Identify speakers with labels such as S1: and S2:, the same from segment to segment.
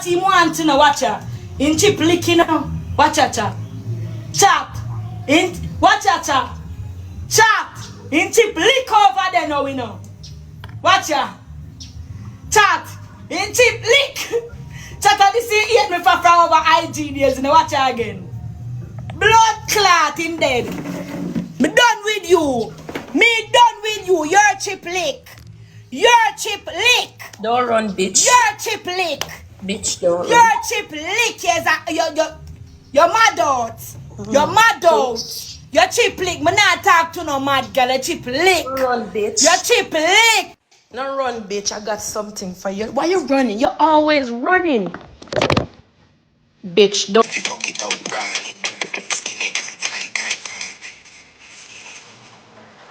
S1: him want to know, watch her. In chip licking now. Watch her, chat. Chat. In, watch her, chat. Chat. In chip lick over there now, we know. Watch her. Chat. In chip lick. Chat, this is 8 me for over IG days, you know, watch her again. Blood clot in dead. Me done with you. Me done with you. Your chip lick. Your chip lick.
S2: Don't run, bitch.
S1: Your chip lick.
S2: Bitch, don't run.
S1: Your chip lick. Yes, you're mad out. You're mad out. Your chip lick. Me not talk to no mad girl. Your chip lick.
S2: Don't run, bitch.
S1: Your chip lick.
S2: Don't run, bitch. I got something for you. Why you running? You're always running. Bitch, don't.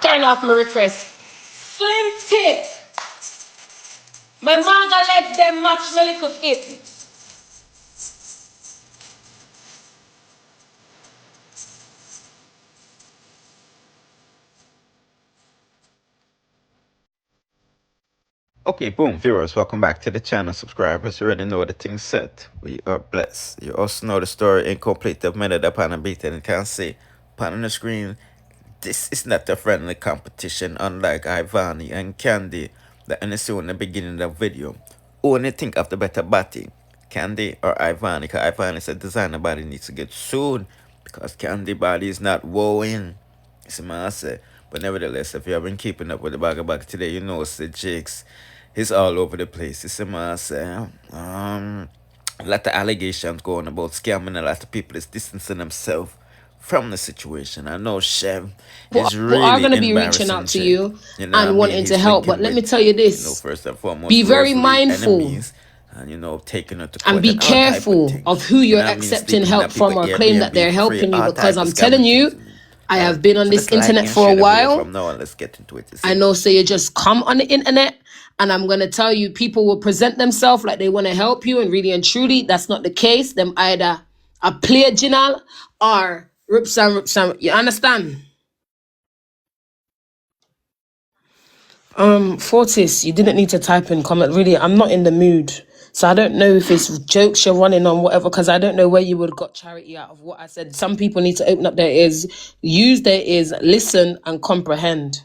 S2: Turn off my request. Slim tit. My manga let them match my little kid.
S3: Okay, boom, viewers, welcome back to the channel. Subscribers, you already know the thing set. We are blessed. You also know the story incomplete of minute upon a beat and can see upon the screen. This is not a friendly competition, unlike Ivany and Khandy that I saw in the beginning of the video. Only think of the better body, Khandy or Ivany, because Ivany said designer body needs to get sued because Khandy body is not wowing. See what I say? But nevertheless, if you have been keeping up with the bag today, you know it's the jigs. He's all over the place. You see what I say? A lot of allegations going about scamming. A lot of people is distancing themselves from the situation. I know Chev is really
S2: are going to be reaching out to you, and wanting to help. But let me tell you this:
S3: first and foremost,
S2: be very mindful.
S3: And taking it to
S2: and be careful of who you're accepting help from or claim that they're helping you, because I'm telling you, I have been on this internet for a while.
S3: From now on, let's get into it.
S2: I know, so you just come on the internet, and I'm going to tell you, people will present themselves like they want to help you, and really and truly, that's not the case. Them either a play original or rips and you understand? Fortis, you didn't need to type in comment. Really, I'm not in the mood. So I don't know if it's jokes you're running on, whatever, because I don't know where you would have got charity out of what I said. Some people need to open up their ears, use their ears, listen and comprehend.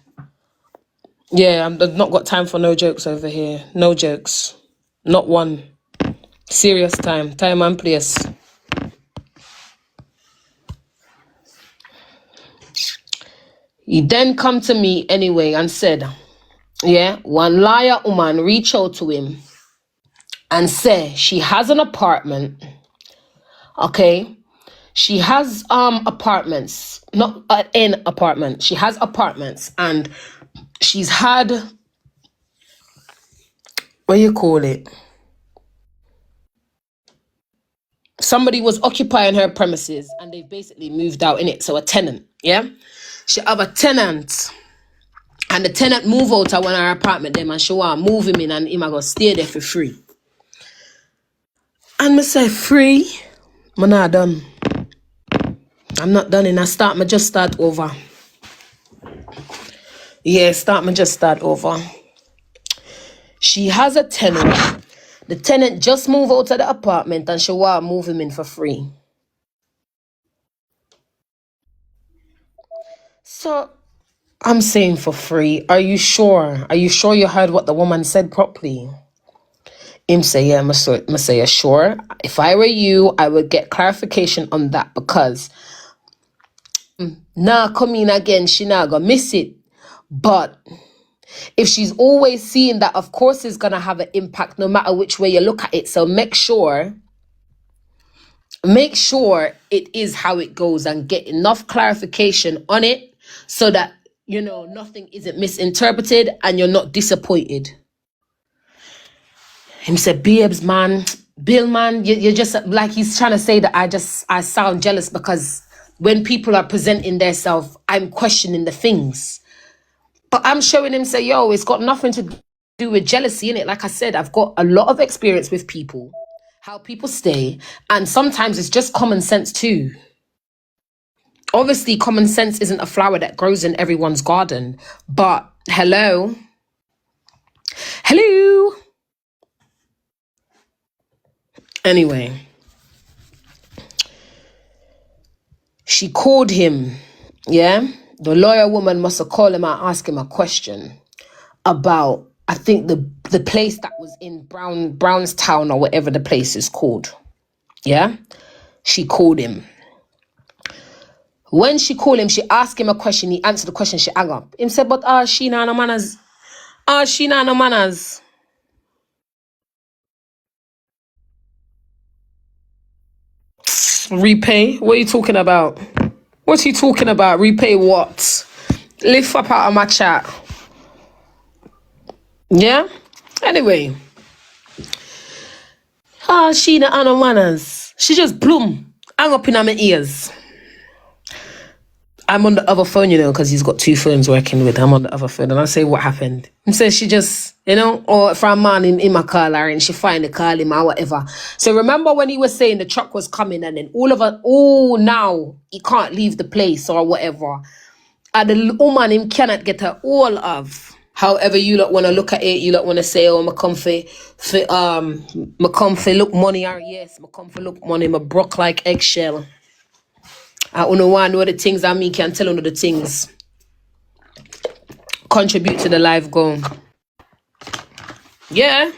S2: Yeah, I've not got time for no jokes over here. No jokes. Not one. Serious time. Time and place. He then come to me anyway and said, yeah, one liar woman reach out to him and say she has an apartment. Okay. She has apartments, not an apartment. She has apartments, and she's had, what do you call it? Somebody was occupying her premises and they've basically moved out in it. So a tenant, yeah? She have a tenant, and the tenant move out of one of her apartment them, and she want move him in, and him a go stay there for free. And me say, free? I'm not done. I'm not done, and I just start over. Yeah, just start over. She has a tenant. The tenant just move out of the apartment and she want move him in for free. So I'm saying for free. Are you sure? Are you sure you heard what the woman said properly? Him say, yeah, I say, yeah, sure. If I were you, I would get clarification on that, because nah, come in again, she not gonna miss it. But if she's always seeing that, of course it's gonna have an impact no matter which way you look at it. So make sure it is how it goes, and get enough clarification on it so that, you know, nothing isn't misinterpreted and you're not disappointed. Him said, babes, man, Bill, man, you're just like, he's trying to say that I sound jealous because when people are presenting themselves, I'm questioning the things. But I'm showing him, say, yo, it's got nothing to do with jealousy, innit? Like I said, I've got a lot of experience with people, how people stay, and sometimes it's just common sense too. Obviously, common sense isn't a flower that grows in everyone's garden, but hello. Anyway, she called him, yeah? The lawyer woman must have called him and asked him a question about, I think, the place that was in Brownstown or whatever the place is called, yeah? She called him. When she called him, she asked him a question. He answered the question, she hung up. Him said, but she nah no manners. She nah no manners. Repay? What are you talking about? What are you talking about? Repay what? Lift up out of my chat. Yeah? Anyway. She nah no manners. She just bloom. Hang up in my ears. I'm on the other phone, you know, because he's got two phones working with. I'm on the other phone, and I say, what happened? He says she just, you know, or for a man in my car, and she find the call him or whatever. So remember when he was saying the truck was coming, and then all of us, now he can't leave the place or whatever. And the woman him cannot get her all of. However you lot want to look at it, you lot want to say, oh, my comfy look money, or yes, my comfy look money, my broke like eggshell. I don't know the things I mean, can tell on the things. Contribute to the live goal. Yeah.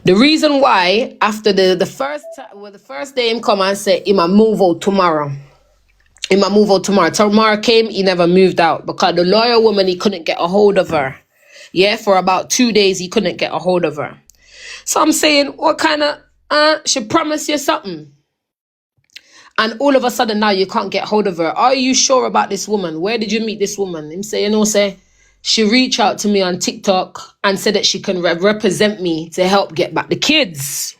S2: The reason why, after the first day him come and say, he might move out tomorrow. Tomorrow came, he never moved out because the lawyer woman, he couldn't get a hold of her. Yeah, for about 2 days, he couldn't get a hold of her. So I'm saying, what kind of, she promised you something. And all of a sudden now you can't get hold of her. Are you sure about this woman? Where did you meet this woman? Him say, she reached out to me on TikTok and said that she can represent me to help get back the kids.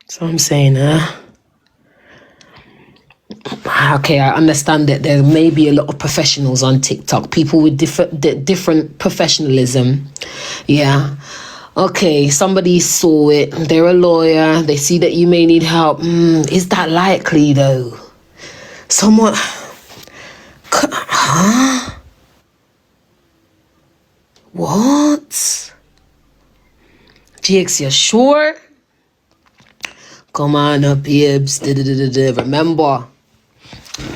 S2: So I'm saying, okay, I understand that there may be a lot of professionals on TikTok, people with different professionalism. Yeah. Okay, somebody saw it. They're a lawyer. They see that you may need help. Is that likely, though? Someone... Huh? What? GX, you're sure? Come on up, Vybz. Remember,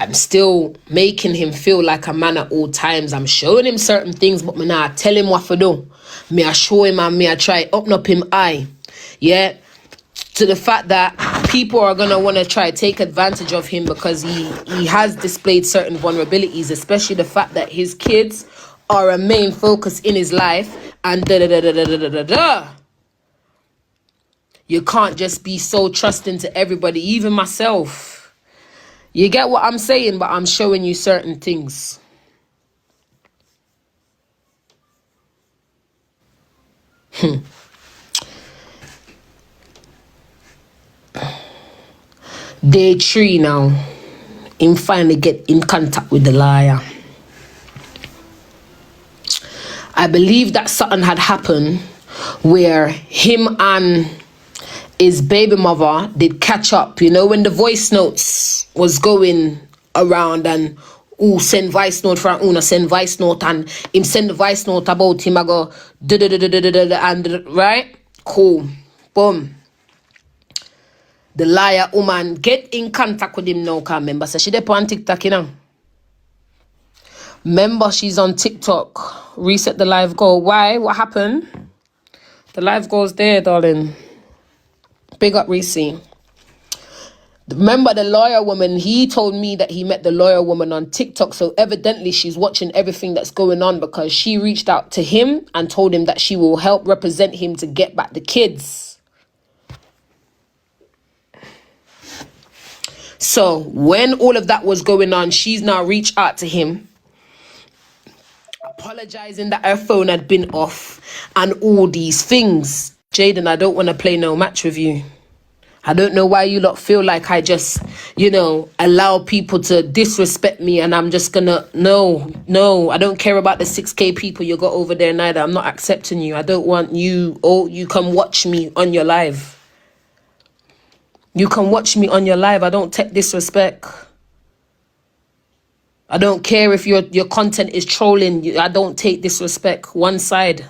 S2: I'm still making him feel like a man at all times. I'm showing him certain things, but me nah tell him what to do. Me I show him and me I try open up him eye. Yeah. To the fact that people are gonna wanna try take advantage of him because he has displayed certain vulnerabilities, especially the fact that his kids are a main focus in his life and You can't just be so trusting to everybody, even myself. You get what I'm saying, but I'm showing you certain things. Day 3 now. Him finally get in contact with the liar. I believe that something had happened where him and his baby mother did catch up. You know, when the voice notes was going around and send voice note from Una, send voice note, and him send the voice note about him, I go and right? Cool. Boom. The liar woman get in contact with him now, can't remember. So she dey on TikTok, you know. Remember, she's on TikTok. Reset the live goal. Why? What happened? The live goal's there, darling. Big up, Reese. Remember the lawyer woman, he told me that he met the lawyer woman on TikTok. So evidently she's watching everything that's going on because she reached out to him and told him that she will help represent him to get back the kids. So when all of that was going on, she's now reached out to him, apologizing that her phone had been off and all these things. Jaden, I don't want to play no match with you. I don't know why you lot feel like I just, you know, allow people to disrespect me and I'm just gonna, no, I don't care about the 6K people you got over there neither. I'm not accepting you. I don't want you, you can watch me on your live. You can watch me on your live. I don't take disrespect. I don't care if your content is trolling. I don't take disrespect. One side.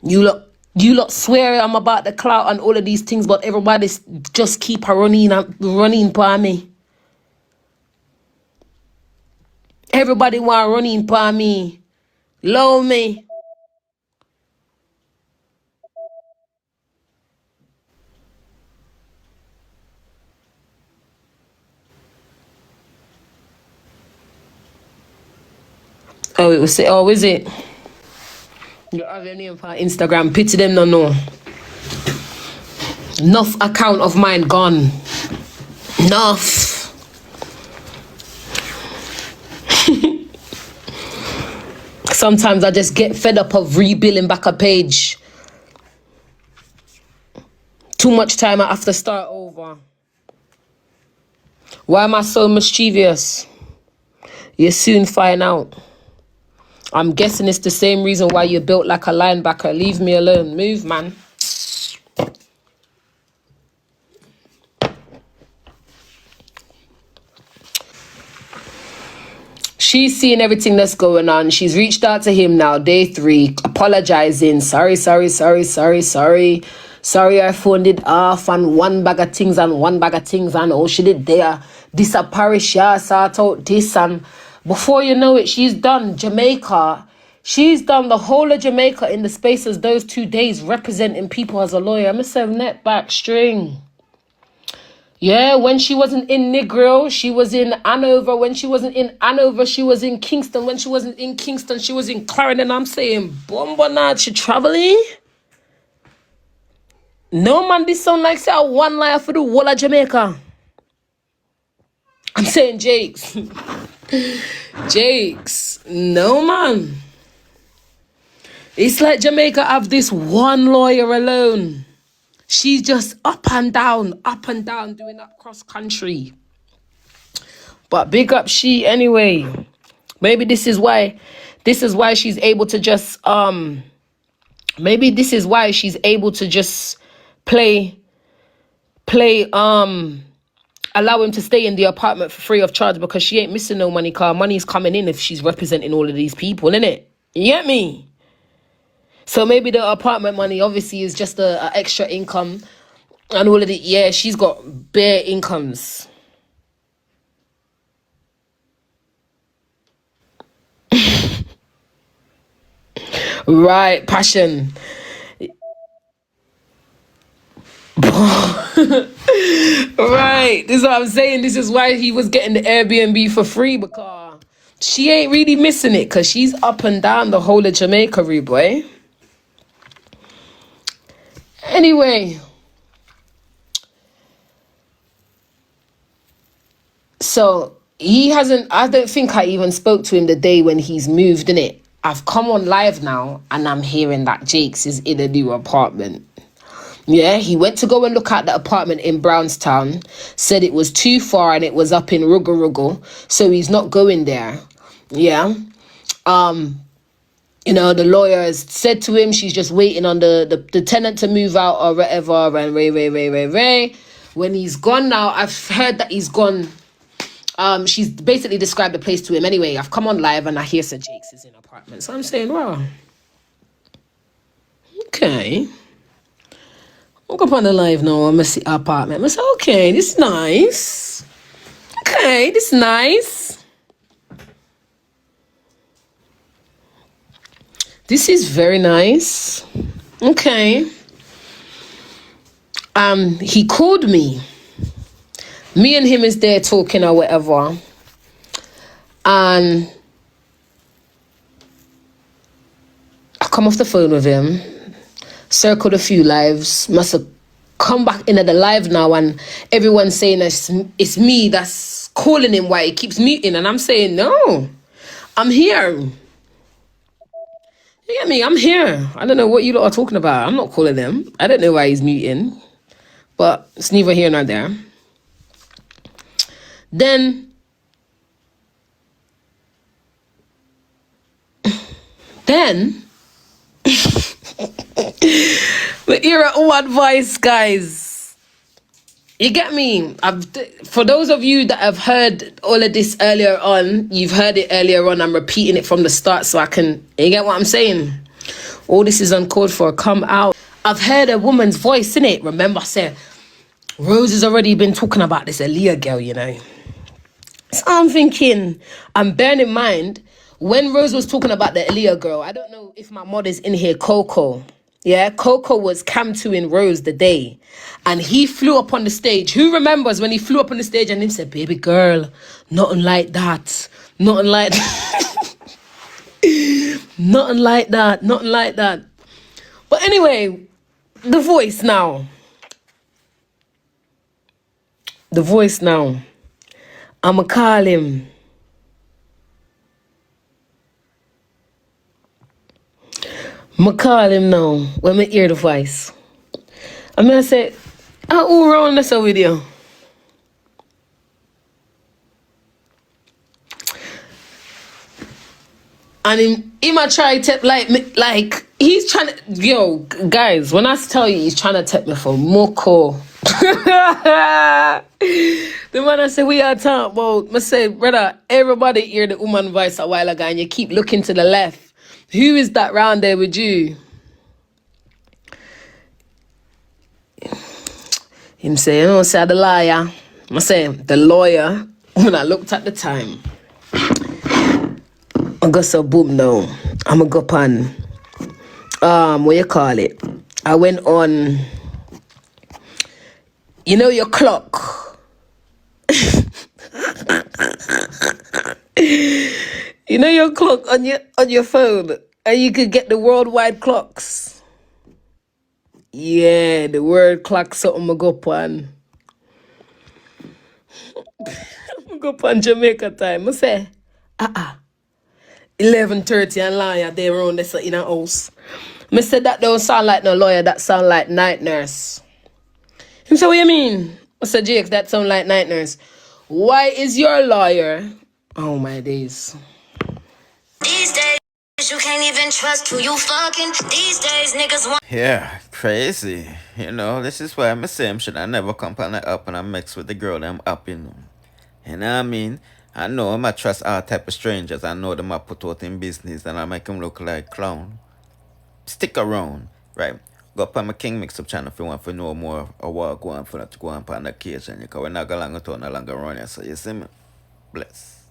S2: You lot swear I'm about the clout and all of these things, but everybody just keep running by me. Everybody want running by me. Love me. Oh, it was is it? You have your name for Instagram. Pity them no. Enough account of mine gone. Enough. Sometimes I just get fed up of rebuilding back a page. Too much time I have to start over. Why am I so mischievous? You soon find out. I'm guessing it's the same reason why you're built like a linebacker. Leave me alone. Move, man. She's seeing everything that's going on. She's reached out to him now, day 3, apologizing. Sorry. Sorry, I phoned it off and one bag of things and oh, she did there. This a parish, yeah, sort out this. And before you know it, she's done Jamaica. She's done the whole of Jamaica in the space of those 2 days, representing people as a lawyer. I'm a 7-net back string. Yeah, when she wasn't in Negro, she was in Hanover. When she wasn't in Hanover, she was in Kingston. When she wasn't in Kingston, she was in Clarendon. I'm saying, Bombonad, she traveling? No, man, this sound like say one liar for the whole of Jamaica. I'm saying, Jakes. Jakes. No, man. It's like Jamaica have this one lawyer alone. She's just up and down, doing that cross country. But big up she anyway. Maybe this is why she's able to just maybe this is why she's able to just play allow him to stay in the apartment for free of charge, because she ain't missing no money, car money's coming in if she's representing all of these people, innit? You get me? So maybe the apartment money obviously is just a extra income and all of it. Yeah, she's got bare incomes. Right, passion. Right, this is what I'm saying. This is why he was getting the Airbnb for free, because she ain't really missing it, because she's up and down the whole of Jamaica, rude boy. Anyway, so he hasn't, I don't think I even spoke to him the day when he's moved, innit? I've come on live now and I'm hearing that Jakes is in a new apartment. Yeah, he went to go and look at the apartment in Brownstown, said it was too far and it was up in Rugal, so he's not going there. Yeah. You know, the lawyer has said to him she's just waiting on the tenant to move out or whatever, and Ray. When he's gone now, I've heard that he's gone. She's basically described the place to him anyway. I've come on live and I hear Sir Jakes is in apartment. So I'm saying, well, okay. I'll go up on the live now. I'm going to see apartment. I say, okay, this is nice. Okay, this is nice. This is very nice. Okay. He called me. Me and him is there talking or whatever. And I come off the phone with him, circled a few lives, must have come back into the live now, and everyone's saying it's me that's calling him, why he keeps muting. And I'm saying, no, I'm here. You get me? I'm here. I don't know what you lot are talking about. I'm not calling him. I don't know why he's muting. But it's neither here nor there. Then the era of advice, guys. You get me? For those of you that have heard all of this earlier on, you've heard it earlier on. I'm repeating it from the start so I can. You get what I'm saying? All this is uncalled for. Come out. I've heard a woman's voice in it. Remember, I said Rose has already been talking about this Aaliyah girl, you know. So I'm thinking, and bearing in mind, when Rose was talking about the Aaliyah girl, I don't know if my mod is in here, Coco. Yeah, Coco was cam to in Rose the day. And he flew up on the stage. Who remembers when he flew up on the stage and he said, baby girl, nothing like that. Nothing like that. Nothing like that. Nothing like that. But anyway, the voice now. The voice now. I'ma call him. I'ma call him now when I hear the voice. I'm gonna say, who wrong this video? And he might try to like he's trying to, yo, guys, when I tell you he's trying to take me for Moko. The man I say we are talking about, I say, brother, everybody hear the woman voice a while ago and you keep looking to the left. Who is that round there with you? Him say, you know, say the liar. I say, the lawyer, when I looked at the time, I got so boom now. I'm going to go up on, what you call it? I went on, you know your clock. You know your clock on your phone, and you could get the worldwide clocks. Yeah, the world clock something I go up on. I go up on Jamaica time. I say, 11:30 and lawyer they around this in a house. I said that don't sound like no lawyer, that sound like night nurse. He said, what you mean? I said, Jake, that sound like night nurse. Why is your lawyer? Oh my days.
S4: These days you can't even trust who you fucking. These days niggas want.
S3: Yeah, crazy. You know, this is why I'm saying should I never come on the up and I mix with the girl that I'm up in. You know what I mean? I know I'm not trust all type of strangers. I know them I put out in business and I make them look like clown. Stick around, right? Go up on my King Mix-Up channel if you want to know more or what go on for that to go on the occasion. Because we're not going to no longer run here. So you see me? Bless.